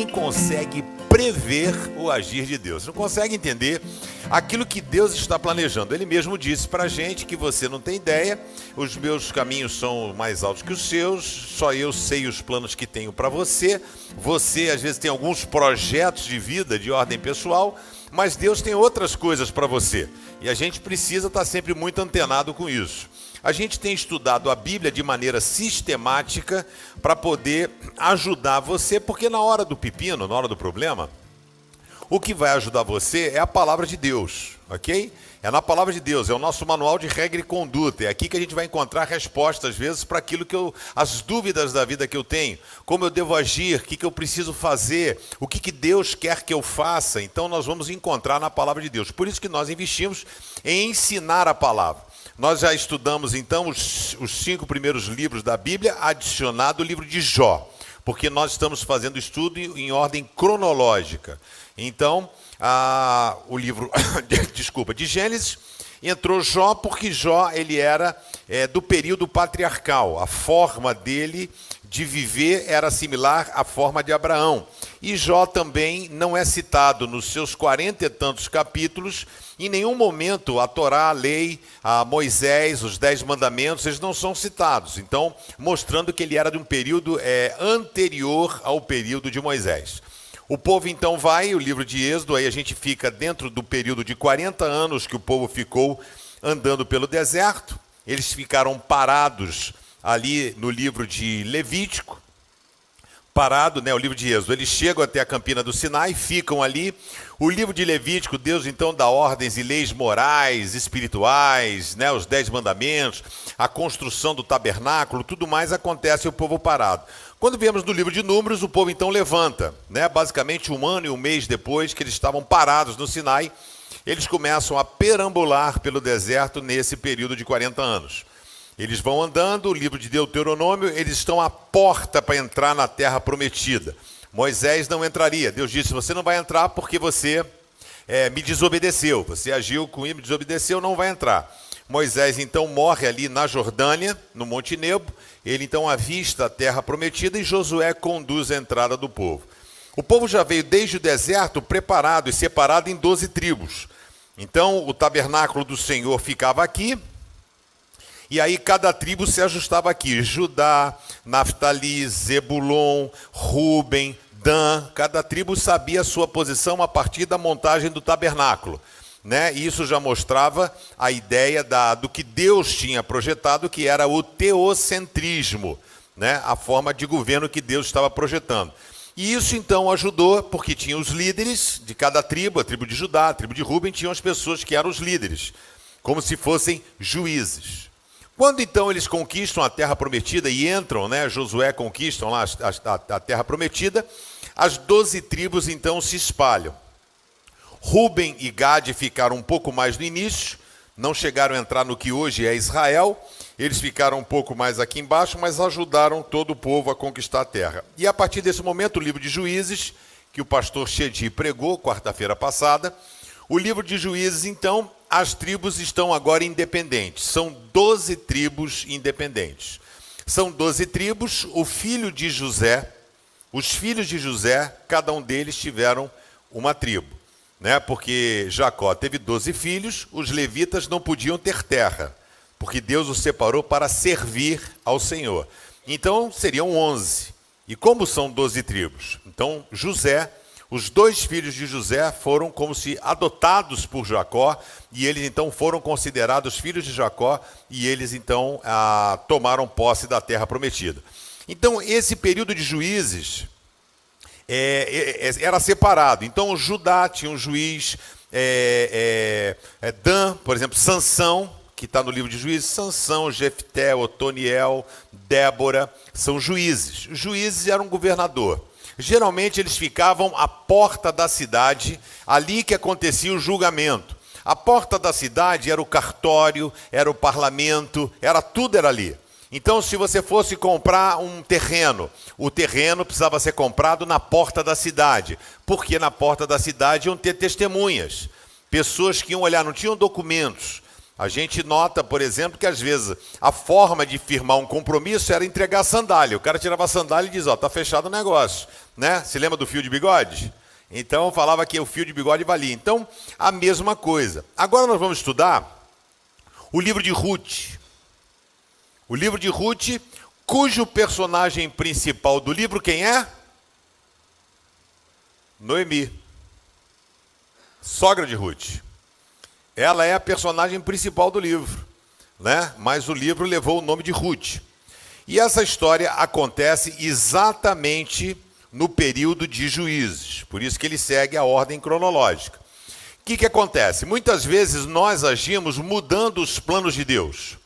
consegue prever o agir de Deus, não consegue entender aquilo que Deus está planejando. Ele mesmo disse para a gente que você não tem ideia, os meus caminhos são mais altos que os seus, só eu sei os planos que tenho para você. Você às vezes tem alguns projetos de vida de ordem pessoal, mas Deus tem outras coisas para você. E a gente precisa estar sempre muito antenado com isso. A gente tem estudado a Bíblia de maneira sistemática para poder ajudar você, porque na hora do pepino, na hora do problema, o que vai ajudar você é a palavra de Deus, ok? É na palavra de Deus, é o nosso manual de regra e conduta. É aqui que a gente vai encontrar respostas, às vezes, para aquilo as dúvidas da vida que eu tenho. Como eu devo agir, o que eu preciso fazer, o que Deus quer que eu faça. Então nós vamos encontrar na palavra de Deus. Por isso que nós investimos em ensinar a palavra. Nós já estudamos, então, os 5 primeiros livros da Bíblia, adicionado o livro de Jó, porque nós estamos fazendo estudo em ordem cronológica. Então, o livro de Gênesis, entrou Jó, porque Jó ele era do período patriarcal. A forma dele de viver era similar à forma de Abraão. E Jó também não é citado nos seus 40 e tantos capítulos. Em nenhum momento a Torá, a lei, a Moisés, os 10 mandamentos, eles não são citados. Então, mostrando que ele era de um período anterior ao período de Moisés. O povo então vai, o livro de Êxodo, aí a gente fica dentro do período de 40 anos que o povo ficou andando pelo deserto. Eles ficaram parados ali no livro de Levítico, o livro de Êxodo. Eles chegam até a campina do Sinai, ficam ali. O livro de Levítico, Deus então dá ordens e leis morais, espirituais, os 10 mandamentos, a construção do tabernáculo, tudo mais acontece e o povo parado. Quando viemos no livro de Números, o povo então levanta, basicamente 1 ano e 1 mês depois que eles estavam parados no Sinai, eles começam a perambular pelo deserto nesse período de 40 anos. Eles vão andando, o livro de Deuteronômio, eles estão à porta para entrar na terra prometida. Moisés não entraria. Deus disse, você não vai entrar porque você me desobedeceu. Você agiu comigo, me desobedeceu, não vai entrar. Moisés então morre ali na Jordânia, no Monte Nebo. Ele então avista a terra prometida e Josué conduz a entrada do povo. O povo já veio desde o deserto preparado e separado em 12 tribos. Então o tabernáculo do Senhor ficava aqui. E aí cada tribo se ajustava aqui, Judá, Naftali, Zebulon, Ruben, Dan, cada tribo sabia a sua posição a partir da montagem do tabernáculo. E isso já mostrava a ideia do que Deus tinha projetado, que era o teocentrismo, a forma de governo que Deus estava projetando. E isso então ajudou, porque tinha os líderes de cada tribo, a tribo de Judá, a tribo de Ruben, tinham as pessoas que eram os líderes, como se fossem juízes. Quando então eles conquistam a terra prometida e entram, Josué conquistam lá a terra prometida, as 12 tribos então se espalham. Ruben e Gade ficaram um pouco mais no início, não chegaram a entrar no que hoje é Israel, eles ficaram um pouco mais aqui embaixo, mas ajudaram todo o povo a conquistar a terra. E a partir desse momento, o livro de Juízes, que o pastor Chedi pregou quarta-feira passada, o livro de Juízes, então, as tribos estão agora independentes. São 12 tribos independentes. São 12 tribos, os filhos de José, cada um deles tiveram uma tribo. Porque Jacó teve 12 filhos, os levitas não podiam ter terra, porque Deus os separou para servir ao Senhor. Então, seriam 11. E como são 12 tribos? Então, os 2 filhos de José foram como se adotados por Jacó, e eles então foram considerados filhos de Jacó, e eles então tomaram posse da terra prometida. Então, esse período de juízes era separado. Então, Judá tinha um juiz, Dan, por exemplo, Sansão, que está no livro de Juízes, Sansão, Jefté, Otoniel, Débora, são juízes. Os juízes eram um governador. Geralmente eles ficavam à porta da cidade, ali que acontecia o julgamento. A porta da cidade era o cartório, era o parlamento, tudo era ali. Então, se você fosse comprar um terreno, o terreno precisava ser comprado na porta da cidade, porque na porta da cidade iam ter testemunhas, pessoas que iam olhar, não tinham documentos. A gente nota, por exemplo, que às vezes a forma de firmar um compromisso era entregar a sandália. O cara tirava a sandália e diz, está fechado o negócio. né? Se lembra do fio de bigode? Então falava que o fio de bigode valia. Então, a mesma coisa. Agora nós vamos estudar o livro de Ruth. O livro de Ruth, cujo personagem principal do livro, quem é? Noemi, sogra de Ruth. Ela é a personagem principal do livro, né? Mas o livro levou o nome de Ruth. E essa história acontece exatamente no período de Juízes, por isso que ele segue a ordem cronológica. O que acontece? Muitas vezes nós agimos mudando os planos de Deus.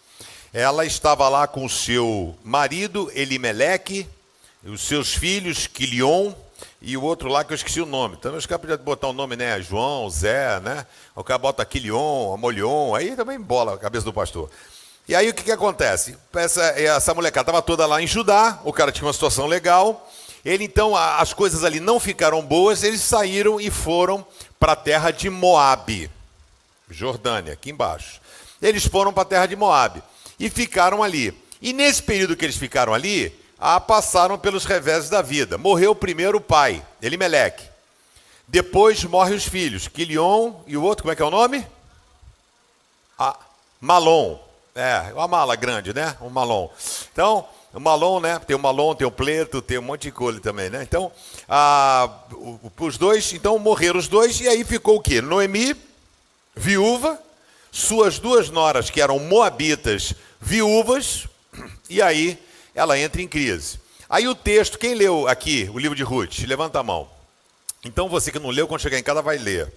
Ela estava lá com o seu marido, Elimeleque, os seus filhos, Quilion, e o outro lá que eu esqueci o nome. Então os caras podiam botar o nome, né? João, Zé, né? O cara bota Quilion, Amolion, aí também bola a cabeça do pastor. E aí o que acontece? Essa molecada estava toda lá em Judá, o cara tinha uma situação legal, ele então, as coisas ali não ficaram boas, eles saíram e foram para a terra de Moabe, Jordânia, aqui embaixo. Eles foram para a terra de Moabe e ficaram ali. E nesse período que eles ficaram ali, passaram pelos reveses da vida. Morreu primeiro o pai, Elimeleque. Depois morrem os filhos, Quilion e o outro, como é que é o nome? Malom. Uma mala grande, né? Um Malom. Então, o Malom, né? Tem o Malom, tem o Pleto, tem um monte de coisa também, né? Então, os dois, então morreram os dois, e aí ficou o quê? Noemi, viúva, suas duas noras, que eram moabitas, viúvas, e aí ela entra em crise. Aí o texto, quem leu aqui o livro de Ruth? Levanta a mão. Então você que não leu, quando chegar em casa vai ler.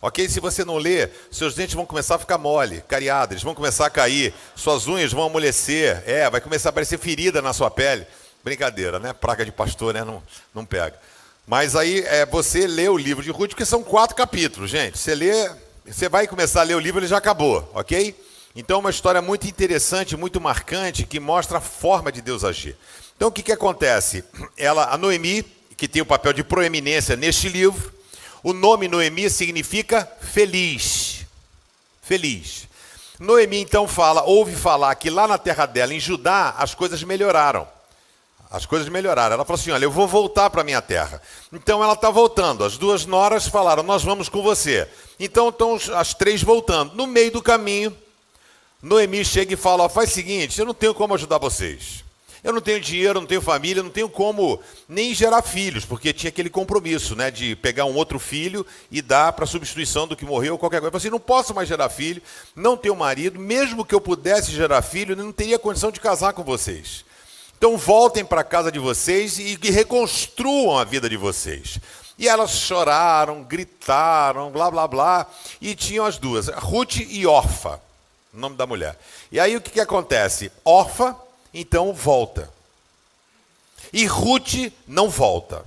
Ok? Se você não ler, seus dentes vão começar a ficar mole, cariados, eles vão começar a cair, suas unhas vão amolecer, vai começar a aparecer ferida na sua pele. Brincadeira, né? Praga de pastor, né? Não pega. Mas aí você lê o livro de Ruth, porque são 4 capítulos, gente. Você vai começar a ler o livro, ele já acabou, ok? Então é uma história muito interessante, muito marcante, que mostra a forma de Deus agir. Então o que acontece? A Noemi, que tem o papel de proeminência neste livro, o nome Noemi significa feliz. Feliz. Noemi então ouve falar que lá na terra dela, em Judá, as coisas melhoraram. As coisas melhoraram. Ela falou assim, olha, eu vou voltar para a minha terra. Então ela está voltando. As duas noras falaram, nós vamos com você. Então estão as 3 voltando. No meio do caminho, Noemi chega e fala, faz o seguinte, eu não tenho como ajudar vocês. Eu não tenho dinheiro, não tenho família, não tenho como nem gerar filhos, porque tinha aquele compromisso, né, de pegar um outro filho e dar para substituição do que morreu, qualquer coisa. Eu falei assim, não posso mais gerar filho, não tenho marido, mesmo que eu pudesse gerar filho, eu não teria condição de casar com vocês. Então voltem para a casa de vocês e reconstruam a vida de vocês. E elas choraram, gritaram, blá, blá, blá, e tinham as duas, Ruth e Orfa, o nome da mulher. E aí o que acontece? Orfa, então, volta. E Ruth não volta.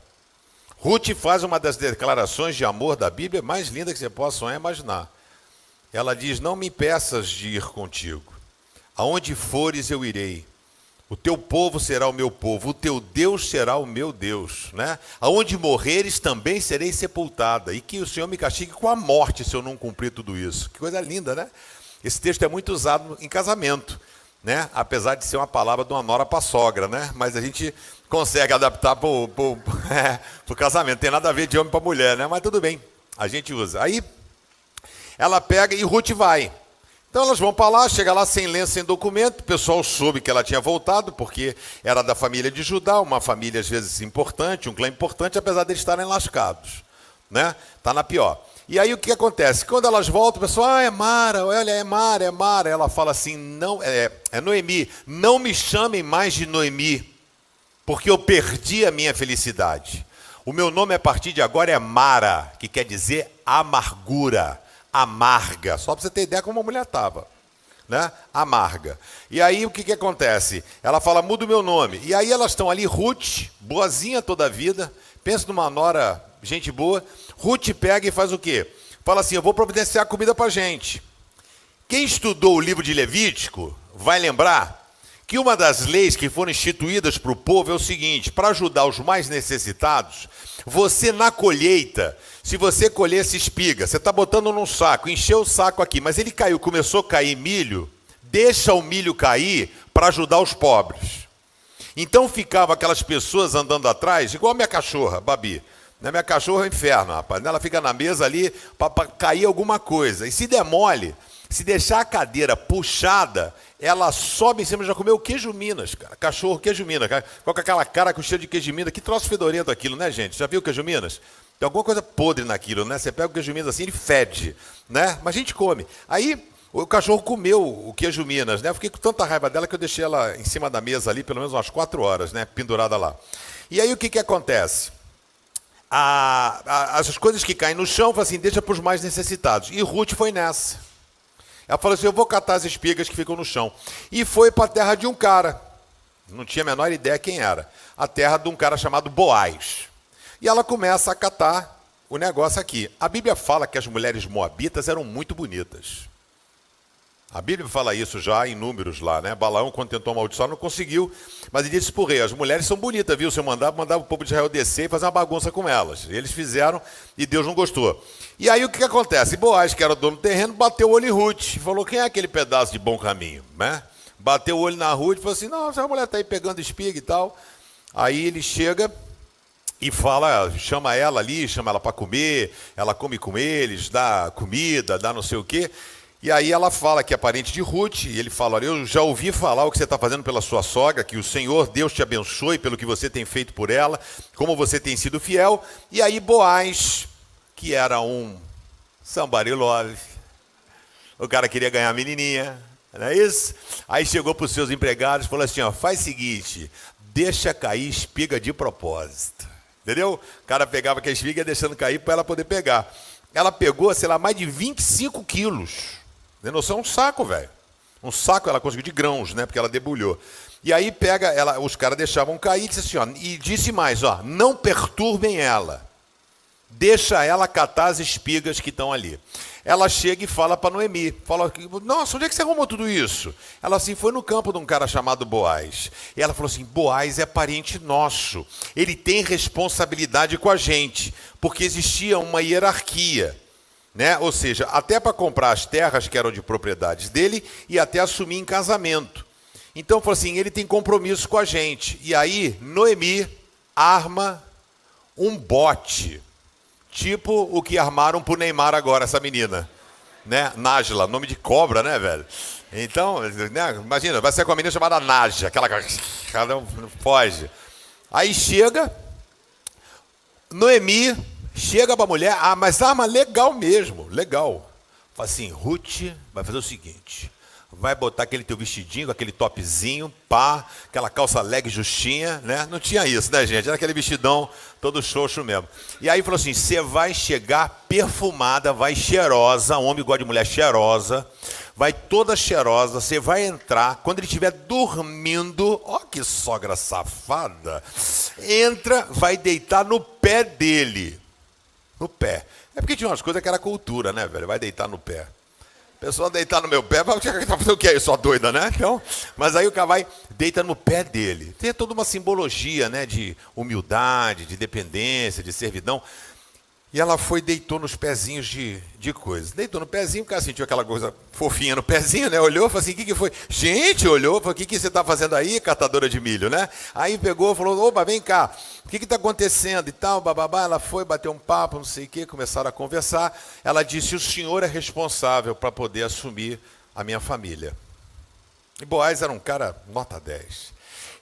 Ruth faz uma das declarações de amor da Bíblia mais linda que você possa sonhar e imaginar. Ela diz, não me peças de ir contigo. Aonde fores eu irei. O teu povo será o meu povo, o teu Deus será o meu Deus, né? Aonde morreres também serei sepultada, e que o Senhor me castigue com a morte se eu não cumprir tudo isso. Que coisa linda, né? Esse texto é muito usado em casamento, né? Apesar de ser uma palavra de uma nora para sogra, né? Mas a gente consegue adaptar para o casamento, não tem nada a ver de homem para mulher, né? Mas tudo bem, a gente usa. Aí ela pega e Ruth vai. Então elas vão para lá, chega lá sem lenço, sem documento, o pessoal soube que ela tinha voltado, porque era da família de Judá, uma família às vezes importante, um clã importante, apesar de eles estarem lascados, né? Tá na pior. E aí o que acontece? Quando elas voltam, o pessoal, é Mara, olha, é Mara, é Mara. Ela fala assim, não, é Noemi, não me chamem mais de Noemi, porque eu perdi a minha felicidade. O meu nome a partir de agora é Mara, que quer dizer amargura. Amarga, só para você ter ideia como a mulher estava, né? Amarga. E aí o que acontece? Ela fala, muda o meu nome. E aí elas estão ali, Ruth, boazinha toda a vida, pensa numa nora, gente boa. Ruth pega e faz o quê? Fala assim, eu vou providenciar comida para a gente. Quem estudou o livro de Levítico vai lembrar que uma das leis que foram instituídas para o povo é o seguinte, para ajudar os mais necessitados, você na colheita, se você colhesse espiga, você está botando num saco, encheu o saco aqui, mas ele caiu, começou a cair milho, deixa o milho cair para ajudar os pobres. Então ficava aquelas pessoas andando atrás, igual a minha cachorra, Babi. Minha cachorra é um inferno, rapaz. Ela fica na mesa ali para cair alguma coisa. E se der mole, se deixar a cadeira puxada, ela sobe em cima, já comeu queijo Minas, cara. Cachorro, queijo Minas. Com aquela cara com cheiro de queijo Minas. Que troço fedorento aquilo, né, gente? Já viu queijo Minas? Tem alguma coisa podre naquilo, né? Você pega o queijo Minas assim, ele fede, né? Mas a gente come. Aí o cachorro comeu o queijo Minas, né? Eu fiquei com tanta raiva dela que eu deixei ela em cima da mesa ali, pelo menos umas 4 horas, né? Pendurada lá. E aí o que acontece? As coisas que caem no chão, assim, deixa para os mais necessitados. E Ruth foi nessa. Ela falou assim, eu vou catar as espigas que ficam no chão. E foi para a terra de um cara. Não tinha a menor ideia quem era. A terra de um cara chamado Boaz. E ela começa a catar o negócio aqui. A Bíblia fala que as mulheres moabitas eram muito bonitas. A Bíblia fala isso já em Números lá, né? Balaão, quando tentou amaldiçoar, não conseguiu. Mas ele disse pro rei, as mulheres são bonitas, viu? Se eu mandava o povo de Israel descer e fazer uma bagunça com elas. E eles fizeram e Deus não gostou. E aí o que acontece? Boaz, que era o dono do terreno, bateu o olho em Ruth. Falou, quem é aquele pedaço de bom caminho? Né? Bateu o olho na Ruth e falou assim, não, essa mulher está aí pegando espiga e tal. Aí ele chega e fala, chama ela ali, chama ela para comer, ela come com eles, dá comida, dá não sei o quê. E aí ela fala que é parente de Ruth, e ele fala, olha, eu já ouvi falar o que você está fazendo pela sua sogra, que o Senhor, Deus te abençoe pelo que você tem feito por ela, como você tem sido fiel. E aí Boaz, que era um somebody love, o cara queria ganhar a menininha, não é isso? Aí chegou para os seus empregados e falou assim, ó, faz o seguinte, deixa cair espiga de propósito. Entendeu? O cara pegava aquela espiga e ia deixando cair para ela poder pegar. Ela pegou, sei lá, mais de 25 quilos. Tem noção? Um saco, velho. Um saco ela conseguiu de grãos, né? Porque ela debulhou. E aí pega, os caras deixavam cair e disse assim, ó, e disse mais, ó, não perturbem ela. Deixa ela catar as espigas que estão ali. Ela chega e fala para Noemi, fala, nossa, onde é que você arrumou tudo isso? Ela assim, foi no campo de um cara chamado Boaz. E ela falou assim, Boaz é parente nosso, ele tem responsabilidade com a gente, porque existia uma hierarquia, né? Ou seja, até para comprar as terras que eram de propriedades dele e até assumir em casamento. Então falou assim, ele tem compromisso com a gente. E aí Noemi arma um bote. Tipo o que armaram pro Neymar agora, essa menina, né? Nájila, nome de cobra, né, velho? Então, né? Imagina, vai ser com a menina chamada Nájila, aquela não foge. Aí chega, Noemi, chega pra mulher, mas arma legal mesmo, legal. Fala assim, Ruth vai fazer o seguinte, vai botar aquele teu vestidinho, aquele topzinho, pá, aquela calça leg justinha, né? Não tinha isso, né, gente? Era aquele vestidão todo xoxo mesmo. E aí falou assim, você vai chegar perfumada, vai cheirosa, homem gosta de mulher cheirosa, vai toda cheirosa, você vai entrar, quando ele estiver dormindo, ó que sogra safada, entra, vai deitar no pé dele. No pé. É porque tinha umas coisas que era cultura, né, velho? Vai deitar no pé. A pessoa deitar no meu pé, vai fazer o que aí, sua doida, né? Então, mas aí o cara vai, deita no pé dele. Tem toda uma simbologia, né, de humildade, de dependência, de servidão. E ela foi, deitou nos pezinhos de coisa. Deitou no pezinho, o cara sentiu aquela coisa fofinha no pezinho, né? Olhou, falou assim, o que foi? Gente, olhou, falou, o que você está fazendo aí, catadora de milho, né? Aí pegou, falou, opa, vem cá, o que está acontecendo e tal, bababá. Ela foi, bateu um papo, não sei o quê, começaram a conversar. Ela disse, o senhor é responsável para poder assumir a minha família. E Boaz era um cara nota 10.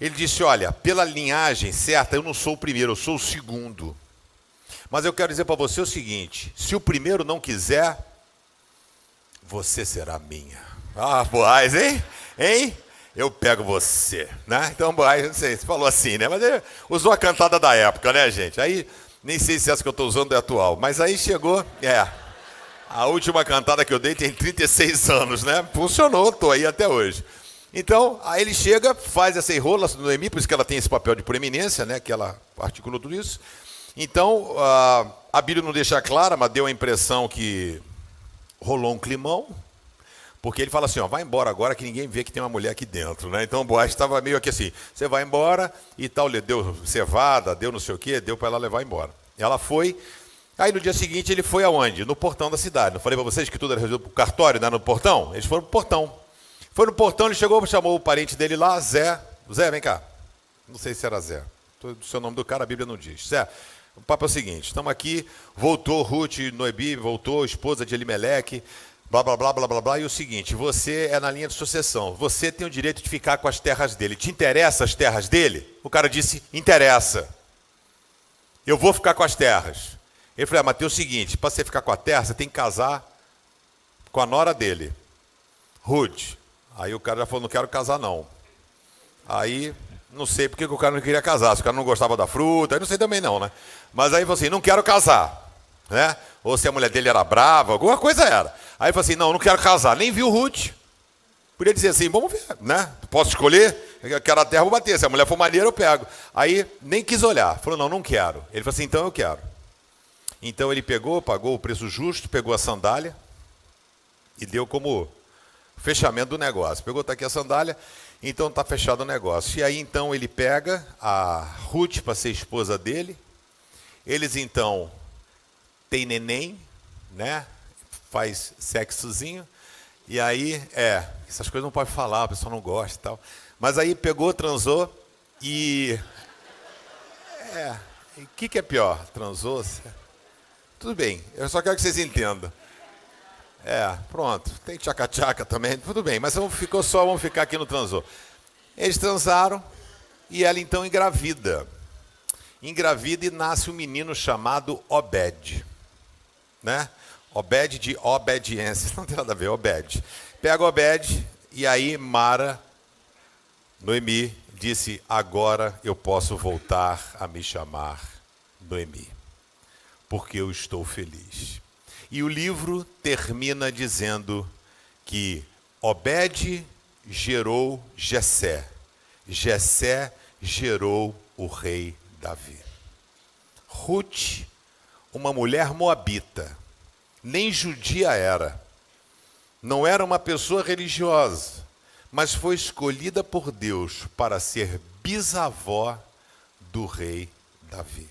Ele disse, olha, pela linhagem certa, eu não sou o primeiro, eu sou o segundo. Mas eu quero dizer para você o seguinte, se o primeiro não quiser, você será minha. Ah, Boaz, hein? Hein? Eu pego você, né? Então, Boaz, não sei, você falou assim, né? Mas ele usou a cantada da época, né, gente? Aí, nem sei se essa que eu estou usando é atual, mas aí chegou, a última cantada que eu dei tem 36 anos, né? Funcionou, estou aí até hoje. Então, aí ele chega, faz essa enrola do Noemi, por isso que ela tem esse papel de preeminência, né? Que ela articulou tudo isso. Então, a Bíblia não deixa clara, mas deu a impressão que rolou um climão, porque ele fala assim, ó, vai embora agora que ninguém vê que tem uma mulher aqui dentro, né? Então o Boaz estava meio aqui assim, você vai embora e tal, deu cevada, deu não sei o quê, deu para ela levar embora. Ela foi, aí no dia seguinte ele foi aonde? No portão da cidade. Não falei para vocês que tudo era resolvido pro cartório, né? No portão? Eles foram pro portão. Foi no portão, ele chegou, chamou o parente dele lá, Zé, vem cá. Não sei se era Zé. O seu nome do cara a Bíblia não diz. Zé, o papo é o seguinte, estamos aqui, voltou Ruth, Noemi, voltou, esposa de Elimeleque, blá, blá, blá, blá, blá, blá, e o seguinte, você é na linha de sucessão, você tem o direito de ficar com as terras dele. Te interessa as terras dele? O cara disse, interessa. Eu vou ficar com as terras. Ele falou, mas tem o seguinte, para você ficar com a terra, você tem que casar com a nora dele, Ruth. Aí o cara já falou, não quero casar não. Aí, não sei porque o cara não queria casar, se o cara não gostava da fruta, aí não sei também não, né? Mas aí ele falou assim, não quero casar, né? Ou se a mulher dele era brava, alguma coisa era. Aí ele falou assim, não quero casar, nem viu Ruth. Podia dizer assim, vamos ver, né? Posso escolher? Eu quero a terra, vou bater, se a mulher for maneira eu pego. Aí, nem quis olhar, falou, não quero. Ele falou assim, então eu quero. Então ele pegou, pagou o preço justo, pegou a sandália e deu como fechamento do negócio. Pegou, tá aqui a sandália, então tá fechado o negócio. E aí então ele pega a Ruth para ser esposa dele. Eles então têm neném, né? Faz sexozinho. E aí, essas coisas não pode falar, o pessoal não gosta e tal. Mas aí pegou, transou e... o que é pior? Transou? Tudo bem, eu só quero que vocês entendam. Pronto, tem tchaca-tchaca também, tudo bem, mas vamos ficar aqui no transou. Eles transaram e ela então engravida. Engravida e nasce um menino chamado Obed, né? Obed de obediência, não tem nada a ver, Obed. Pega Obed e aí Mara, Noemi, disse, agora eu posso voltar a me chamar Noemi, porque eu estou feliz. E o livro termina dizendo que Obed gerou Jessé, Jessé gerou o rei Davi. Ruth, uma mulher moabita, nem judia era, não era uma pessoa religiosa, mas foi escolhida por Deus para ser bisavó do rei Davi.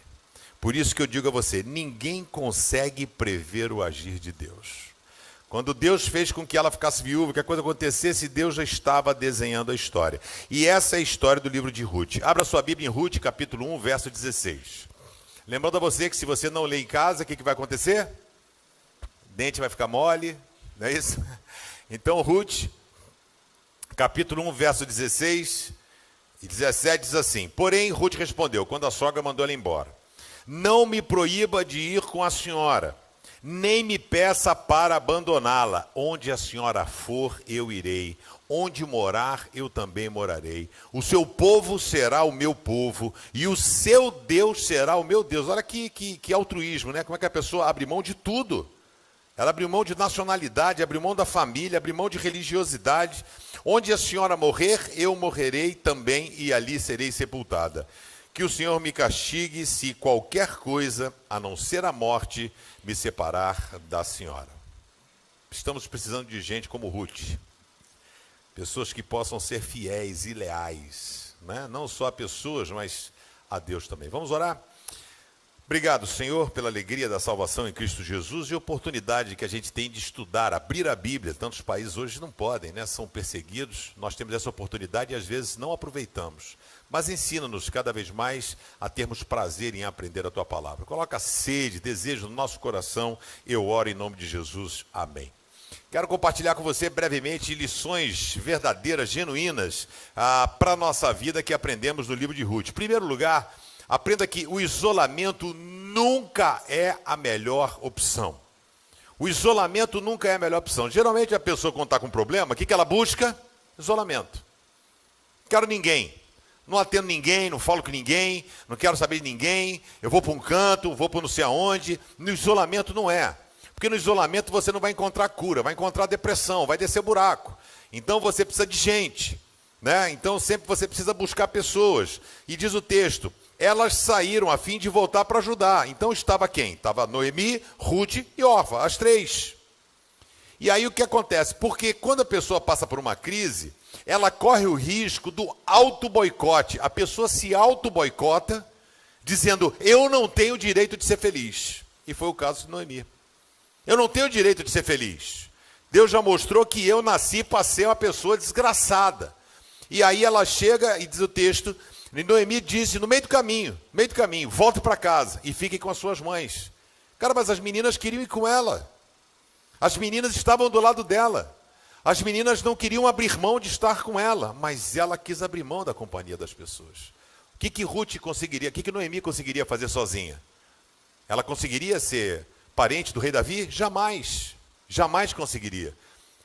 Por isso que eu digo a você, ninguém consegue prever o agir de Deus. Quando Deus fez com que ela ficasse viúva, que a coisa acontecesse, Deus já estava desenhando a história. E essa é a história do livro de Ruth. Abra sua Bíblia em Ruth, capítulo 1, verso 16. Lembrando a você que se você não lê em casa, o que vai acontecer? O dente vai ficar mole, não é isso? Então, Ruth, capítulo 1, verso 16 e 17 diz assim, porém, Ruth respondeu, quando a sogra mandou ela embora, não me proíba de ir com a senhora, nem me peça para abandoná-la. Onde a senhora for, eu irei. Onde morar, eu também morarei. O seu povo será o meu povo, e o seu Deus será o meu Deus. Olha que altruísmo, né? Como é que a pessoa abre mão de tudo? Ela abriu mão de nacionalidade, abriu mão da família, abriu mão de religiosidade. Onde a senhora morrer, eu morrerei também, e ali serei sepultada. Que o Senhor me castigue se qualquer coisa, a não ser a morte, me separar da senhora. Estamos precisando de gente como Ruth. Pessoas que possam ser fiéis e leais, né? Não só a pessoas, mas a Deus também. Vamos orar? Obrigado, Senhor, pela alegria da salvação em Cristo Jesus e a oportunidade que a gente tem de estudar, abrir a Bíblia. Tantos países hoje não podem, né? São perseguidos. Nós temos essa oportunidade e às vezes não aproveitamos. Mas ensina-nos cada vez mais a termos prazer em aprender a Tua palavra. Coloca sede, desejo no nosso coração. Eu oro em nome de Jesus. Amém. Quero compartilhar com você brevemente lições verdadeiras, genuínas, para a nossa vida que aprendemos no livro de Ruth. Em primeiro lugar, aprenda que o isolamento nunca é a melhor opção. O isolamento nunca é a melhor opção. Geralmente a pessoa quando está com problema, o que ela busca? Isolamento. Não quero ninguém. Não atendo ninguém, não falo com ninguém, não quero saber de ninguém, eu vou para um canto, vou para não sei aonde. No isolamento não é. Porque no isolamento você não vai encontrar cura, vai encontrar depressão, vai descer buraco. Então você precisa de gente, né? Então sempre você precisa buscar pessoas. E diz o texto, elas saíram a fim de voltar para ajudar. Então estava quem? Estava Noemi, Ruth e Orfa, as três. E aí o que acontece? Porque quando a pessoa passa por uma crise, ela corre o risco do auto-boicote. A pessoa se auto-boicota, dizendo, eu não tenho direito de ser feliz. E foi o caso de Noemi. Eu não tenho direito de ser feliz. Deus já mostrou que eu nasci para ser uma pessoa desgraçada. E aí ela chega e diz o texto, E Noemi disse, no meio do caminho, volte para casa e fiquem com as suas mães. Cara, mas as meninas queriam ir com ela. As meninas estavam do lado dela. As meninas não queriam abrir mão de estar com ela, mas ela quis abrir mão da companhia das pessoas. O que Ruth conseguiria, o que Noemi conseguiria fazer sozinha? Ela conseguiria ser parente do rei Davi? Jamais. Jamais conseguiria.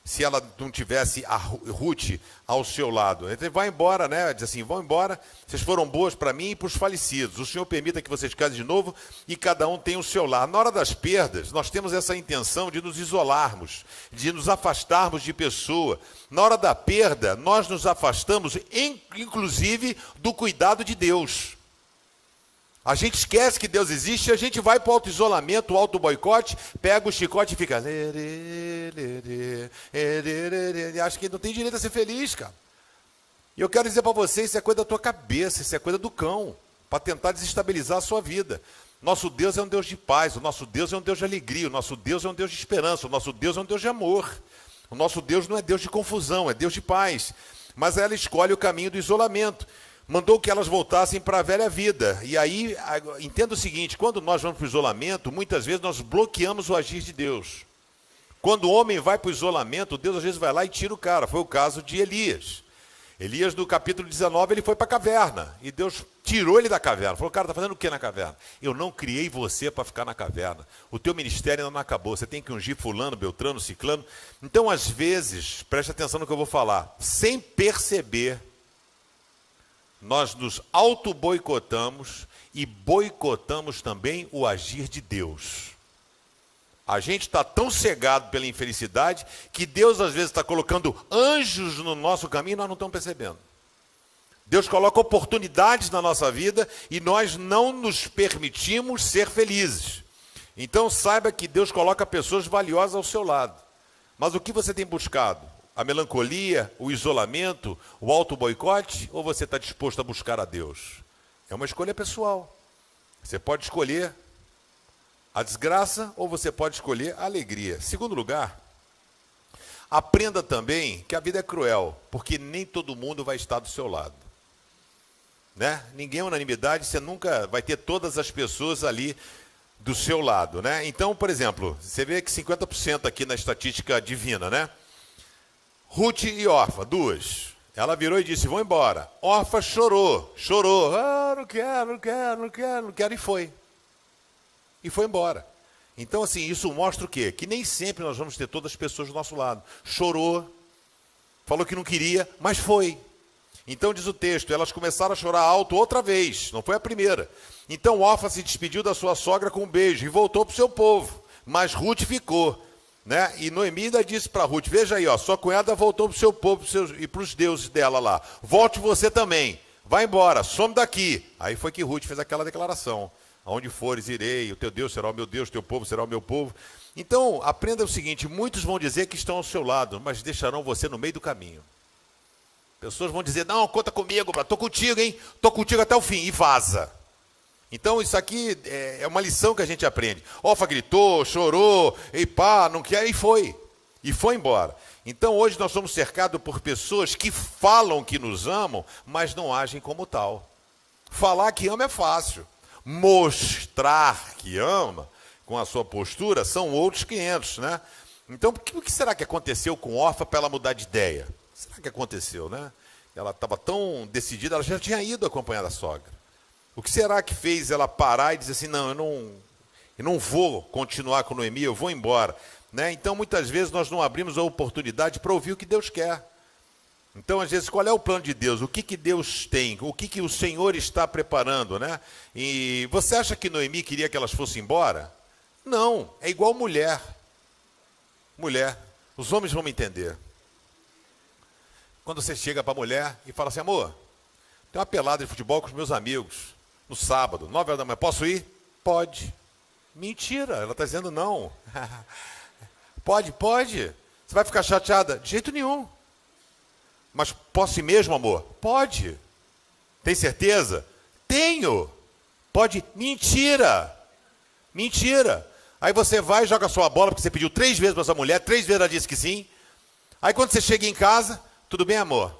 Se ela não tivesse a Ruth ao seu lado. Então, vai embora, né? Diz assim, vão embora, vocês foram boas para mim e para os falecidos. O Senhor permita que vocês casem de novo e cada um tenha o seu lar. Na hora das perdas, nós temos essa intenção de nos isolarmos, de nos afastarmos de pessoa. Na hora da perda, nós nos afastamos, inclusive, do cuidado de Deus. A gente esquece que Deus existe, a gente vai para o auto-isolamento, o auto-boicote, pega o chicote e fica... Acho que não tem direito a ser feliz, cara. E eu quero dizer para você, isso é coisa da tua cabeça, isso é coisa do cão, para tentar desestabilizar a sua vida. Nosso Deus é um Deus de paz, o nosso Deus é um Deus de alegria, o nosso Deus é um Deus de esperança, o nosso Deus é um Deus de amor. O nosso Deus não é Deus de confusão, é Deus de paz. Mas ela escolhe o caminho do isolamento. Mandou que elas voltassem para a velha vida. E aí, entenda o seguinte, quando nós vamos para o isolamento, muitas vezes nós bloqueamos o agir de Deus. Quando o homem vai para o isolamento, Deus às vezes vai lá e tira o cara. Foi o caso de Elias. Elias, no capítulo 19, ele foi para a caverna. E Deus tirou ele da caverna. Falou, cara, está fazendo o que na caverna? Eu não criei você para ficar na caverna. O teu ministério ainda não acabou. Você tem que ungir fulano, beltrano, ciclano. Então, às vezes, preste atenção no que eu vou falar. Sem perceber, nós nos auto-boicotamos e boicotamos também o agir de Deus. A gente está tão cegado pela infelicidade que Deus às vezes está colocando anjos no nosso caminho e nós não estamos percebendo. Deus coloca oportunidades na nossa vida e nós não nos permitimos ser felizes. Então saiba que Deus coloca pessoas valiosas ao seu lado. Mas o que você tem buscado? A melancolia, o isolamento, o auto-boicote, ou você está disposto a buscar a Deus? É uma escolha pessoal. Você pode escolher a desgraça ou você pode escolher a alegria. Segundo lugar, aprenda também que a vida é cruel, porque nem todo mundo vai estar do seu lado. Né? Ninguém é unanimidade, você nunca vai ter todas as pessoas ali do seu lado. Né? Então, por exemplo, você vê que 50% aqui na estatística divina, né? Ruth e Orfa, duas. Ela virou e disse, vão embora. Orfa chorou. Ah, não quero, e foi. E foi embora. Então, assim, isso mostra o quê? Que nem sempre nós vamos ter todas as pessoas do nosso lado. Chorou, falou que não queria, mas foi. Então, diz o texto, elas começaram a chorar alto outra vez, não foi a primeira. Então, Orfa se despediu da sua sogra com um beijo e voltou para o seu povo. Mas Ruth ficou. Né? E Noemi ainda disse para Ruth, veja aí, ó, sua cunhada voltou para o seu povo e para os deuses dela lá. Volte você também, vai embora, some daqui. Aí foi que Ruth fez aquela declaração. Aonde fores, irei, o teu Deus será o meu Deus, o teu povo será o meu povo. Então, aprenda o seguinte, muitos vão dizer que estão ao seu lado, mas deixarão você no meio do caminho. Pessoas vão dizer, não, conta comigo, estou contigo, hein? Estou contigo até o fim, e vaza. Então, isso aqui é uma lição que a gente aprende. Orfa gritou, chorou, e pá, não quer, e foi. E foi embora. Então, hoje nós somos cercados por pessoas que falam que nos amam, mas não agem como tal. Falar que ama é fácil. Mostrar que ama, com a sua postura, são outros 500, né? Então, o que será que aconteceu com Orfa para ela mudar de ideia? Será que aconteceu, né? Ela estava tão decidida, ela já tinha ido acompanhar a sogra. O que será que fez ela parar e dizer assim, não, eu não vou continuar com Noemi, eu vou embora. Né? Então, muitas vezes, nós não abrimos a oportunidade para ouvir o que Deus quer. Então, às vezes, qual é o plano de Deus? O que Deus tem? O que o Senhor está preparando? Né? E você acha que Noemi queria que elas fossem embora? Não, é igual mulher. Mulher, os homens vão me entender. Quando você chega para a mulher e fala assim, amor, tem uma pelada de futebol com os meus amigos. No sábado, 9 horas da manhã, posso ir? Pode. Mentira, ela está dizendo não. Pode. Você vai ficar chateada? De jeito nenhum. Mas posso ir mesmo, amor? Pode. Tem certeza? Tenho. Pode? Mentira. Aí você vai e joga a sua bola, porque você pediu 3 vezes para essa mulher, 3 vezes ela disse que sim. Aí quando você chega em casa, tudo bem, amor?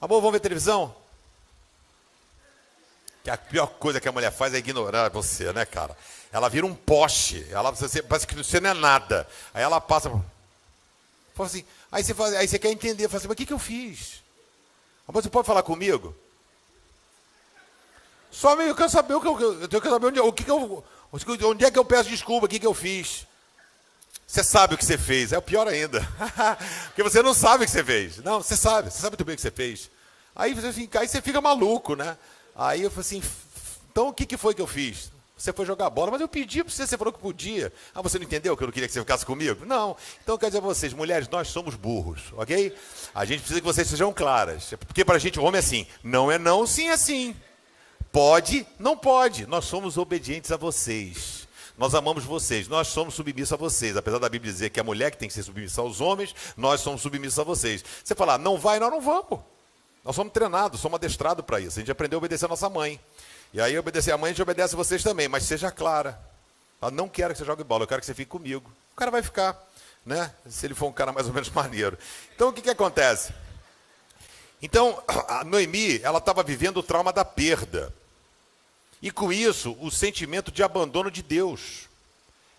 Amor, vamos ver televisão? Que a pior coisa que a mulher faz é ignorar você, né, cara? Ela vira um poste, parece que você não é nada. Aí ela passa, fala assim, aí você quer entender, fala assim, mas o que eu fiz? Amor, você pode falar comigo? Só meio que eu quero saber onde é que eu peço desculpa, o que eu fiz. Você sabe o que você fez, é o pior ainda. Porque você não sabe o que você fez. Não, você sabe muito bem o que você fez. Aí você fica maluco, né? Aí eu falei assim, então o que foi que eu fiz? Você foi jogar bola, mas eu pedi para você falou que podia. Ah, você não entendeu que eu não queria que você ficasse comigo? Não. Então, quer dizer a vocês, mulheres, nós somos burros, ok? A gente precisa que vocês sejam claras. Porque para a gente, homem é assim, não é não, sim é sim. Pode, não pode. Nós somos obedientes a vocês. Nós amamos vocês, nós somos submissos a vocês. Apesar da Bíblia dizer que é a mulher que tem que ser submissa aos homens, nós somos submissos a vocês. Você falar, não vai, nós não vamos. Nós somos treinados, somos adestrados para isso. A gente aprendeu a obedecer a nossa mãe. E aí, obedecer a mãe, a gente obedece a vocês também. Mas seja clara. Eu não quero que você jogue bola, eu quero que você fique comigo. O cara vai ficar, né? Se ele for um cara mais ou menos maneiro. Então, o que acontece? Então, a Noemi, ela estava vivendo o trauma da perda. E com isso, o sentimento de abandono de Deus.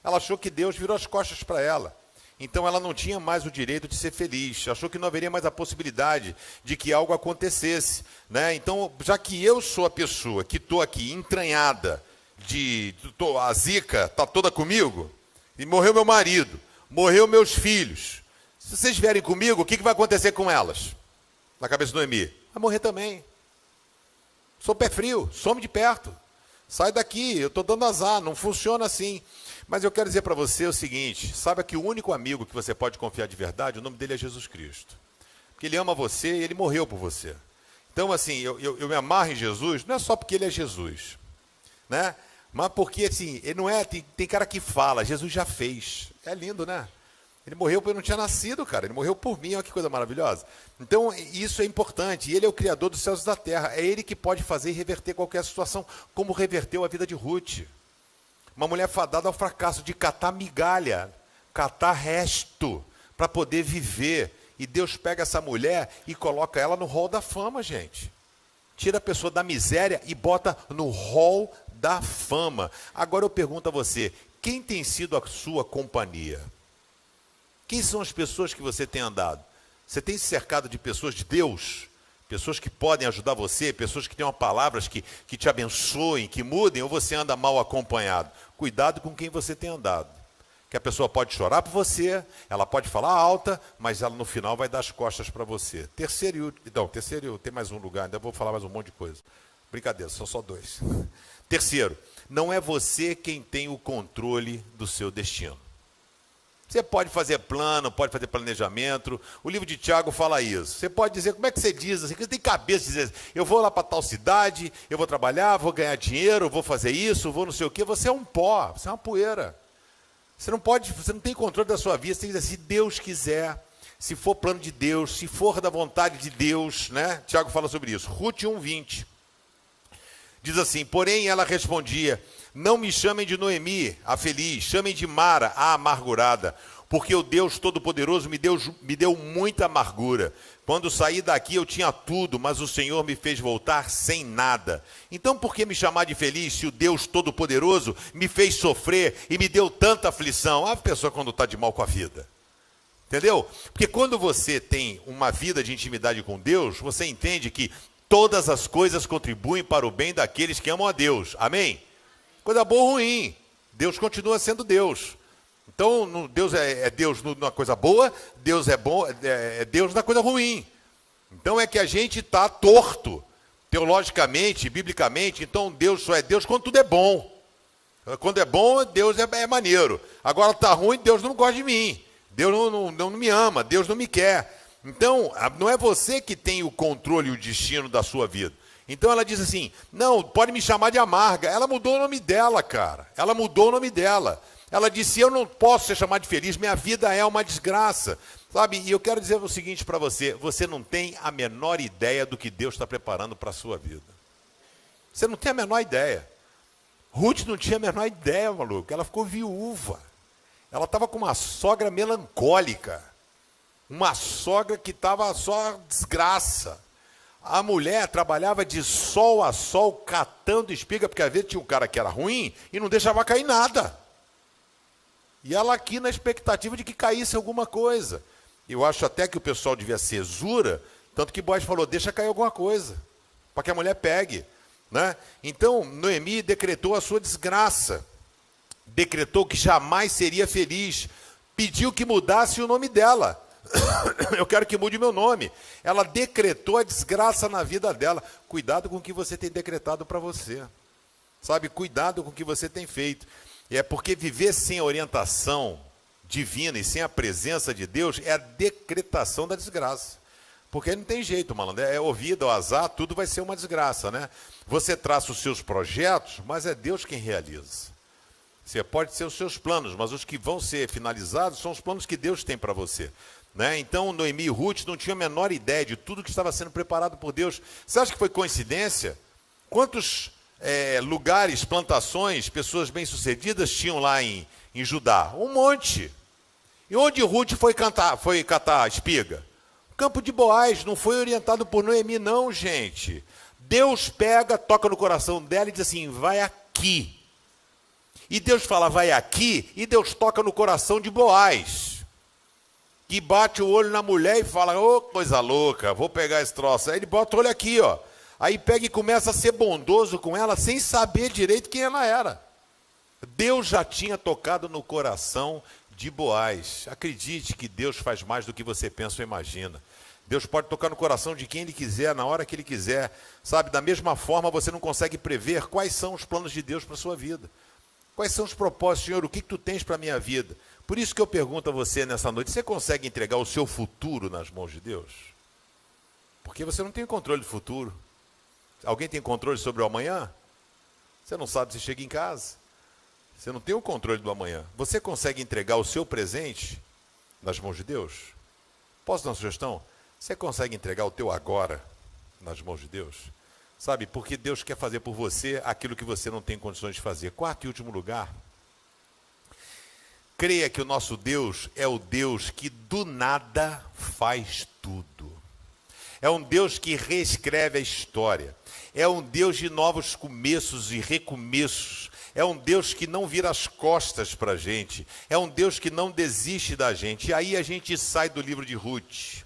Ela achou que Deus virou as costas para ela. Então ela não tinha mais o direito de ser feliz. Achou que não haveria mais a possibilidade de que algo acontecesse, né? Então, já que eu sou a pessoa que estou aqui entranhada, a zica está toda comigo, e morreu meu marido, morreu meus filhos. Se vocês vierem comigo, o que vai acontecer com elas? Na cabeça do Noemi? Vai morrer também. Sou pé frio, some de perto. Sai daqui, eu estou dando azar, não funciona assim. Mas eu quero dizer para você o seguinte, saiba que o único amigo que você pode confiar de verdade, o nome dele é Jesus Cristo. Porque ele ama você e ele morreu por você. Então, assim, eu me amarro em Jesus, não é só porque ele é Jesus, né? Mas porque, assim, ele não é, tem cara que fala, Jesus já fez. É lindo, né? Ele morreu porque eu não tinha nascido, cara. Ele morreu por mim, olha que coisa maravilhosa. Então, isso é importante. E ele é o Criador dos céus e da terra. É ele que pode fazer e reverter qualquer situação, como reverteu a vida de Ruth. Uma mulher fadada ao fracasso de catar migalha, catar resto, para poder viver. E Deus pega essa mulher e coloca ela no hall da fama, gente. Tira a pessoa da miséria e bota no hall da fama. Agora eu pergunto a você, quem tem sido a sua companhia? Quem são as pessoas que você tem andado? Você tem se cercado de pessoas de Deus? Pessoas que podem ajudar você, pessoas que tenham palavras que te abençoem, que mudem, ou você anda mal acompanhado? Cuidado com quem você tem andado. Que a pessoa pode chorar por você, ela pode falar alta, mas ela no final vai dar as costas para você. Terceiro, tem mais um lugar, ainda vou falar mais um monte de coisa. Brincadeira, são só dois. Terceiro, não é você quem tem o controle do seu destino. Você pode fazer plano, pode fazer planejamento. O livro de Tiago fala isso. Você pode dizer, como é que você diz assim? Você tem cabeça de dizer, eu vou lá para tal cidade, eu vou trabalhar, vou ganhar dinheiro, vou fazer isso, vou não sei o quê. Você é um pó, você é uma poeira. Você não tem controle da sua vida. Você tem que dizer, se Deus quiser, se for plano de Deus, se for da vontade de Deus, né? Tiago fala sobre isso. Ruth 1:20. Diz assim, porém ela respondia, não me chamem de Noemi, a feliz, chamem de Mara, a amargurada, porque o Deus Todo-Poderoso me deu muita amargura. Quando saí daqui eu tinha tudo, mas o Senhor me fez voltar sem nada. Então por que me chamar de feliz se o Deus Todo-Poderoso me fez sofrer e me deu tanta aflição? A pessoa quando está de mal com a vida. Entendeu? Porque quando você tem uma vida de intimidade com Deus, você entende que todas as coisas contribuem para o bem daqueles que amam a Deus. Amém? Coisa boa ou ruim, Deus continua sendo Deus. Então, Deus é Deus na coisa boa, Deus é bom, é Deus na coisa ruim. Então é que a gente está torto, teologicamente, biblicamente. Então Deus só é Deus quando tudo é bom. Quando é bom, Deus é maneiro. Agora está ruim, Deus não gosta de mim. Deus não me ama, Deus não me quer. Então, não é você que tem o controle e o destino da sua vida. Então ela diz assim, não, pode me chamar de amarga. Ela mudou o nome dela, cara. Ela mudou o nome dela. Ela disse, eu não posso ser chamada de feliz, minha vida é uma desgraça. Sabe, e eu quero dizer o seguinte para você, você não tem a menor ideia do que Deus está preparando para a sua vida. Você não tem a menor ideia. Ruth não tinha a menor ideia, maluco. Ela ficou viúva. Ela estava com uma sogra melancólica. Uma sogra que estava só desgraça. A mulher trabalhava de sol a sol catando espiga, porque às vezes tinha um cara que era ruim e não deixava cair nada. E ela aqui na expectativa de que caísse alguma coisa. Eu acho até que o pessoal devia ser zura, tanto que Boaz falou, deixa cair alguma coisa, para que a mulher pegue. Né? Então, Noemi decretou a sua desgraça. Decretou que jamais seria feliz. Pediu que mudasse o nome dela. Eu quero que mude meu nome. Ela decretou a desgraça na vida dela. Cuidado com o que você tem decretado para você. Sabe, cuidado com o que você tem feito. É porque viver sem orientação divina e sem a presença de Deus é a decretação da desgraça. Porque aí não tem jeito, malandro. É ouvido, é o azar, tudo vai ser uma desgraça, né? Você traça os seus projetos, mas é Deus quem realiza. Você pode ser os seus planos, mas os que vão ser finalizados são os planos que Deus tem para você. Né? Então, Noemi e Ruth não tinham a menor ideia de tudo que estava sendo preparado por Deus. Você acha que foi coincidência? Quantos lugares, plantações, pessoas bem-sucedidas tinham lá em Judá? Um monte. E onde Ruth foi catar espiga? O campo de Boaz. Não foi orientado por Noemi, não, gente. Deus pega, toca no coração dela e diz assim, vai aqui. E Deus fala, vai aqui, e Deus toca no coração de Boaz, que bate o olho na mulher e fala, ô, coisa louca, vou pegar esse troço. Aí ele bota o olho aqui, ó. Aí pega e começa a ser bondoso com ela, sem saber direito quem ela era. Deus já tinha tocado no coração de Boaz. Acredite que Deus faz mais do que você pensa ou imagina. Deus pode tocar no coração de quem Ele quiser, na hora que Ele quiser. Sabe, da mesma forma você não consegue prever quais são os planos de Deus para a sua vida. Quais são os propósitos, Senhor, o que tu tens para a minha vida? Por isso que eu pergunto a você nessa noite, você consegue entregar o seu futuro nas mãos de Deus? Porque você não tem o controle do futuro. Alguém tem controle sobre o amanhã? Você não sabe se chega em casa. Você não tem o controle do amanhã. Você consegue entregar o seu presente nas mãos de Deus? Posso dar uma sugestão? Você consegue entregar o teu agora nas mãos de Deus? Sabe, porque Deus quer fazer por você aquilo que você não tem condições de fazer. Quarto e último lugar, creia que o nosso Deus é o Deus que do nada faz tudo. É um Deus que reescreve a história. É um Deus de novos começos e recomeços. É um Deus que não vira as costas para a gente. É um Deus que não desiste da gente. E aí a gente sai do livro de Ruth.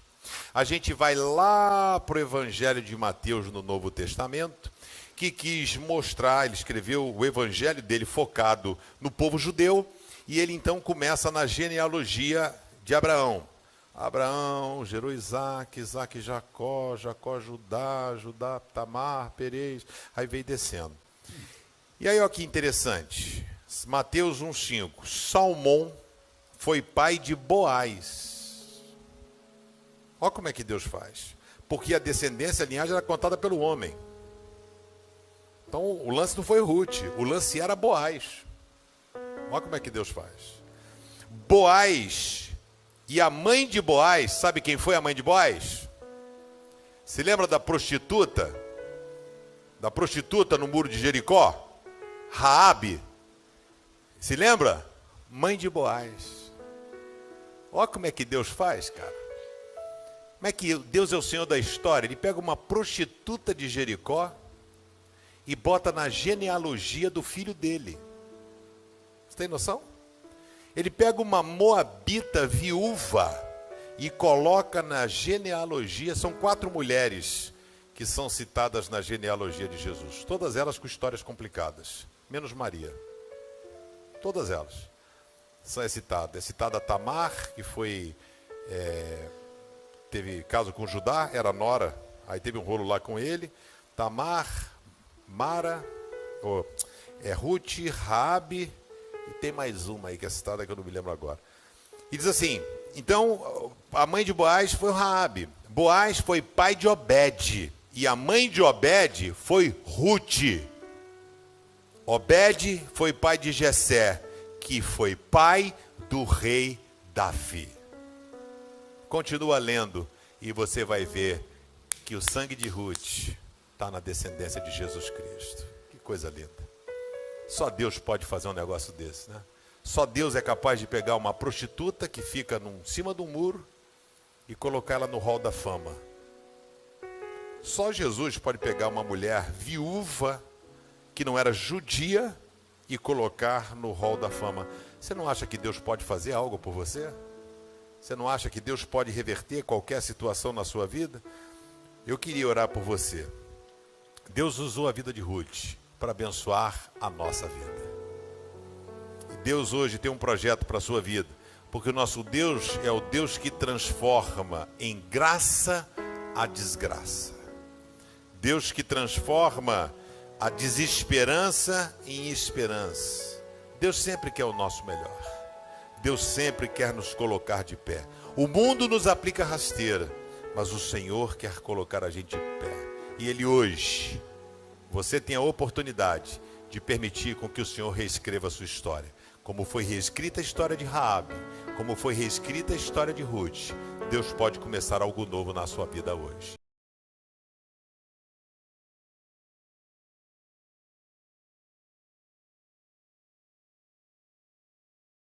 A gente vai lá para o Evangelho de Mateus no Novo Testamento, que quis mostrar, ele escreveu o Evangelho dele focado no povo judeu, e ele então começa na genealogia de Abraão. Abraão gerou Isaac, Isaac Jacó, Jacó Judá, Judá Tamar, Perez, aí veio descendo. E aí olha que interessante, Mateus 1,5, Salmão foi pai de Boaz. Olha como é que Deus faz. Porque a descendência, a linhagem era contada pelo homem. Então o lance não foi Ruth, o lance era Boaz. Olha como é que Deus faz. Boaz e a mãe de Boaz, sabe quem foi a mãe de Boaz? Se lembra da prostituta? Da prostituta no muro de Jericó? Raabe. Se lembra? Mãe de Boaz. Olha como é que Deus faz, cara. Como é que Deus é o Senhor da história? Ele pega uma prostituta de Jericó e bota na genealogia do filho dele. Você tem noção? Ele pega uma moabita viúva e coloca na genealogia. São 4 mulheres que são citadas na genealogia de Jesus. Todas elas com histórias complicadas, menos Maria. Todas elas. É citada Tamar, que foi... teve caso com Judá, era nora, aí teve um rolo lá com ele. Tamar, Mara, Ruth, Raabe, e tem mais uma aí que é citada que eu não me lembro agora. E diz assim, então a mãe de Boaz foi Raabe. Boaz foi pai de Obed, e a mãe de Obed foi Ruth. Obed foi pai de Jessé, que foi pai do rei Davi. Continua lendo e você vai ver que o sangue de Ruth está na descendência de Jesus Cristo. Que coisa linda. Só Deus pode fazer um negócio desse, né? Só Deus é capaz de pegar uma prostituta que fica em cima de um muro e colocar ela no hall da fama. Só Jesus pode pegar uma mulher viúva que não era judia e colocar no hall da fama. Você não acha que Deus pode fazer algo por você? Você não acha que Deus pode reverter qualquer situação na sua vida? Eu queria orar por você. Deus usou a vida de Ruth para abençoar a nossa vida. E Deus hoje tem um projeto para a sua vida, porque o nosso Deus é o Deus que transforma em graça a desgraça. Deus que transforma a desesperança em esperança. Deus sempre quer o nosso melhor. Deus sempre quer nos colocar de pé. O mundo nos aplica rasteira, mas o Senhor quer colocar a gente de pé. E Ele hoje, você tem a oportunidade de permitir com que o Senhor reescreva a sua história. Como foi reescrita a história de Raabe, como foi reescrita a história de Ruth, Deus pode começar algo novo na sua vida hoje.